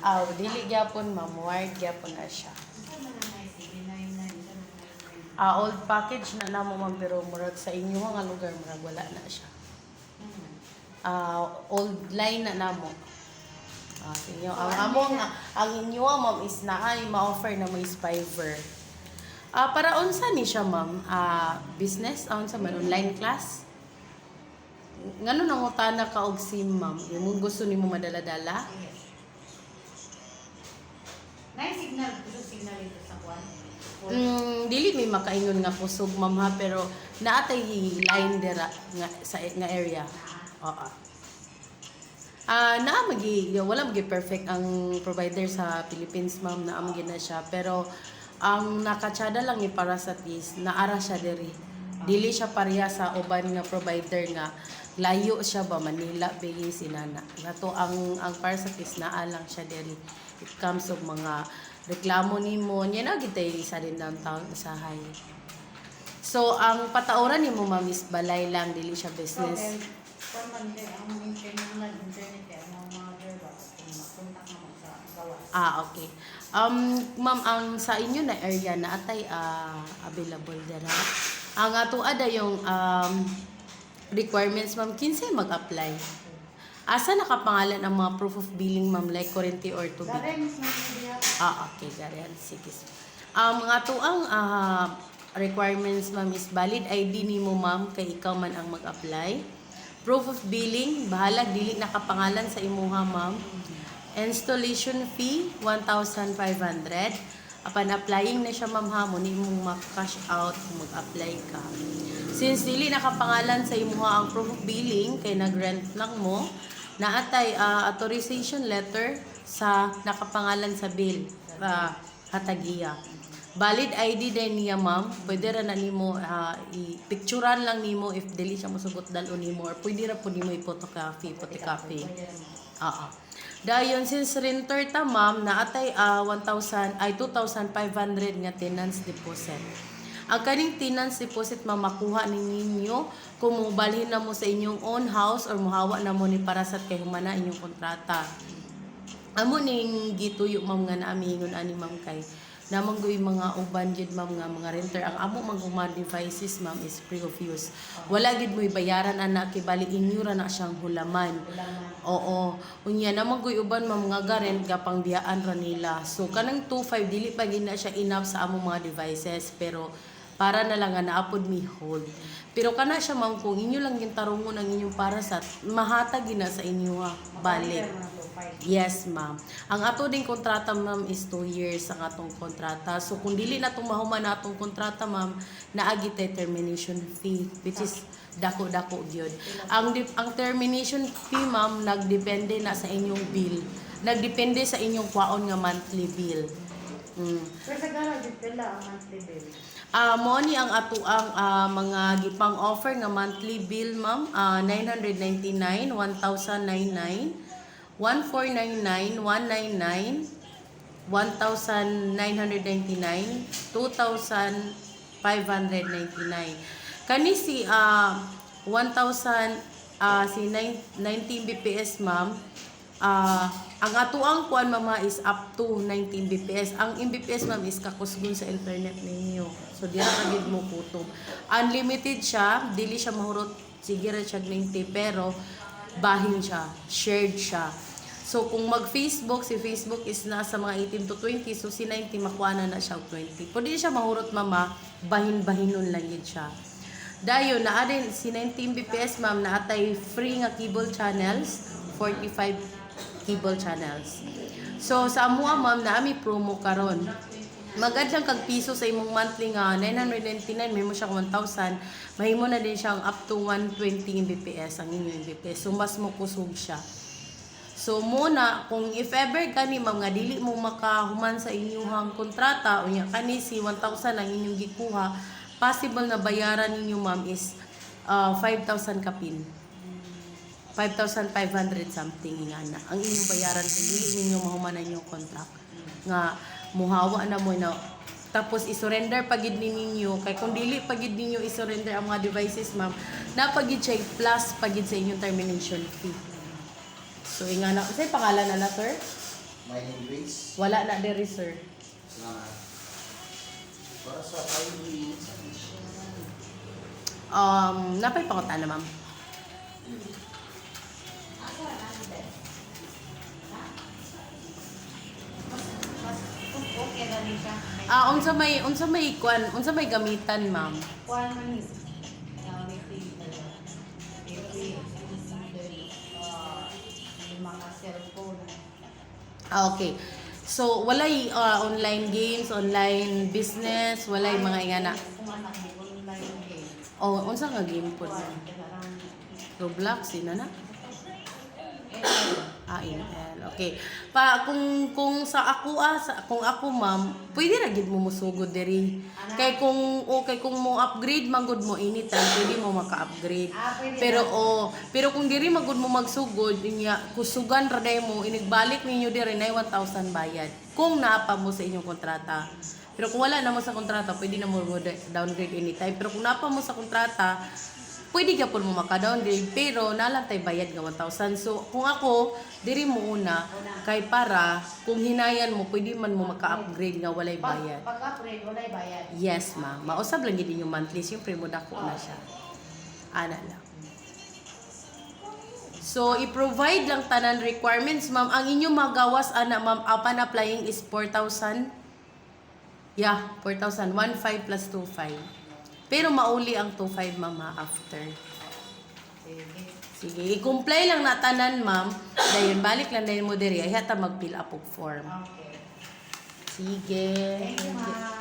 Aw, dili gyapon ma'am, wired gyapon na siya. Old package na namo ma'am pero murag sa inyo nga lugar murag wala na siya. Old line na namo. Sa inyo ang inyo ma'am is naay ma-offer na may Fiverr. Para unsa ni siya ma'am? Business unsa man online class? Ngano nangutana ka og SIM ma'am? Imong gusto nimo madala-dala? May signal, kusog signal ito sa kwan. Dili may makaingon nga kusog ma'am ha, pero naatay line dira nga area. Oo. Wala magi perfect ang provider sa Philippines ma'am, na magi na siya, pero ang nakatsada lang ni para sa TIS naara siya diri. Dili siya pareha sa uban nga provider nga layo siya ba Manila bigis inana. Nato ang para sa TIS naa lang siya diri. It comes of mga reklamo nimo nya na gitay sa din downtown usahay. So ang patauran nimo ma'am is balay lang, dili siya business. Kung man din, ang internet ang mga girl kung makontak na mo sa gawas. Okay. Ma'am, ang sa inyo na area na atay available dira. Ang ato ada yung requirements ma'am, kinsa mag-apply. Asa nakapangalan ang mga proof of billing ma'am, like kurente or tubig? Garen, mas media. Okay, garen. Sige. Ang ato ang requirements ma'am is valid ID nimo ma'am kay ikaw man ang mag-apply. Proof of billing, bahalag dili nakapangalan sa imuha ma'am. Installation fee 1,500. Upon applying na siya ma'am ha, mo nimong ma-cash out kung mag-apply ka. Since dili nakapangalan sa imuha ang proof of billing kay nag-rent lang mo, naatay authorization letter sa nakapangalan sa bill hatagiya. Valid ID din niya ma'am, pwede ra na nimo i-picturean lang nimo if dili siya mosugot dalon nimo, or pwede ra po nimo i-photocopy. Dayon since renter ta ma'am, naatay 2,500 nga tenants deposit. Ang kaning tenants deposit ma'am makuha ninyo kung mobalhin na mo sa inyong own house or muhawa na mo ni Parasat kay humana inyong kontrata. Amo ning gituyo ma'am nga naamihingon ani ma'am kay namang goy mga uban jud ma'am nga mga renter ang amo mga devices ma'am is free of use. Wala gid mo bayaran ana kay bali inyo ra na siyang hulaman. Oo. Unya namang goy uban ma'am nga garent gapang biyaan ra nila. So kanang 2.5 dili pa gid na siya enough sa amo mga devices, pero para na lang nga naapod mi hold. Pero kana siya ma'am kung inyo lang gintarungon ang inyong Parasat, mahatag gina sa inyo balik. Yes ma'am. Ang ato ding kontrata ma'am is 2 years ang atong kontrata. So kung dili na itong mahuman na atong kontrata ma'am, naagi tay termination fee, which is dako-dako gyud. Ang termination fee ma'am nagdepende na sa inyong bill. Nagdepende sa inyong kwaon nga monthly bill. Pero sa gala, dipela ang monthly bill. Mo ni ang ato ang mga gipang offer nga monthly bill ma'am, 999, 1,099, 1,499, 199, 1,999, 2,599. Kani si 1,000 si 19 BPS ma'am, ang atuang kuan mama is up to 19 BPS. Ang Mbps ma'am is kakusgon sa internet ninyo. So dira ka gid mo kutob. Unlimited siya, dili siya mahurot sige ra siya 90, pero bahin siya, shared siya. So kung mag-Facebook, si Facebook is nasa mga 18 to 20, so si 90 makuha na siya 20. Pwede siya mahurot mama, bahin-bahinon lang yun siya. Dayon na din si 19 BPS ma'am, naatay free nga cable channels, 45 cable channels. So sa amuha ma'am, naami promo karon. Magad siyang kag piso sa imong monthly nga 999, may mo siya 1,000, mahimo na din siyang up to 120 Mbps ang inyong Mbps. So mas mo kusog siya. So muna, kung if ever kani ma'am nga dili mo makahuman sa inyong kontrata, unya kani si 1,000 ang inyong gikuha, possible na bayaran ninyo ma'am is 5,000 kapin. 5,500 something ingana ang inyong bayaran kung dili ninyo mahuman ang inyong contract. Nga muhawa na mo na tapos isurrender pagid ninyo, kay kung dili pagid ninyo isurrender ang mga devices ma'am, napagid siya plus pagid sa inyong termination fee. So ingana, say pangalan na sir? Mining Grace. Wala na diri sir. Salamat. Para sa highway, sa mission. Napay pangutan na ma'am. Ako na din. Ha? Mas okay na rin siya. Unsa may gamitan ma'am? Kuan man ni. Yung mga cellphone. Okay. So walay online games, online business, walay mga ingana. Kung anak mo, online game. Unsa nga game po? Kuan, kailangan Roblox ina na. eh, ML. Okay. Kung sa ako kung ako ma'am, pwede ra gid mo musugod diri. Kay kung mo upgrade magud mo anytime, pwede mo maka-upgrade. pwede Pero kung diri magud mo magsugod niya, kusugan ra day mo inigbalik ninyo diri na 1,000 bayad. Kung naapa mo sa inyong kontrata. Pero kung wala na mo sa kontrata, pwede na mo downgrade anytime. Pero kung naapa mo sa kontrata, pwede ka po mo maka-downgrade, pero nalang tay bayad nga 1,000. So, kung ako, diri mo una, kay para, kung hinayan mo, pwede man mo maka-upgrade nga walay bayad. Pag-upgrade, wala bayad. Yes, ma'am. Mausab lang gid yung monthly. Siyempre, mo dako na siya. Ana lang. So, i-provide lang tanan requirements, ma'am. Ang inyong magawas, ma'am, upon applying is 4,000. Yeah, 4,000. 1,500 plus 2,500. Pero mauli ang 2,500, ma'am, after. Sige. Sige, i-comply lang na tanan, ma'am. Dayon, balik lang dahil mo diri. Ay, hata mag-fill up og form. Okay. Sige. Thank you, ma'am.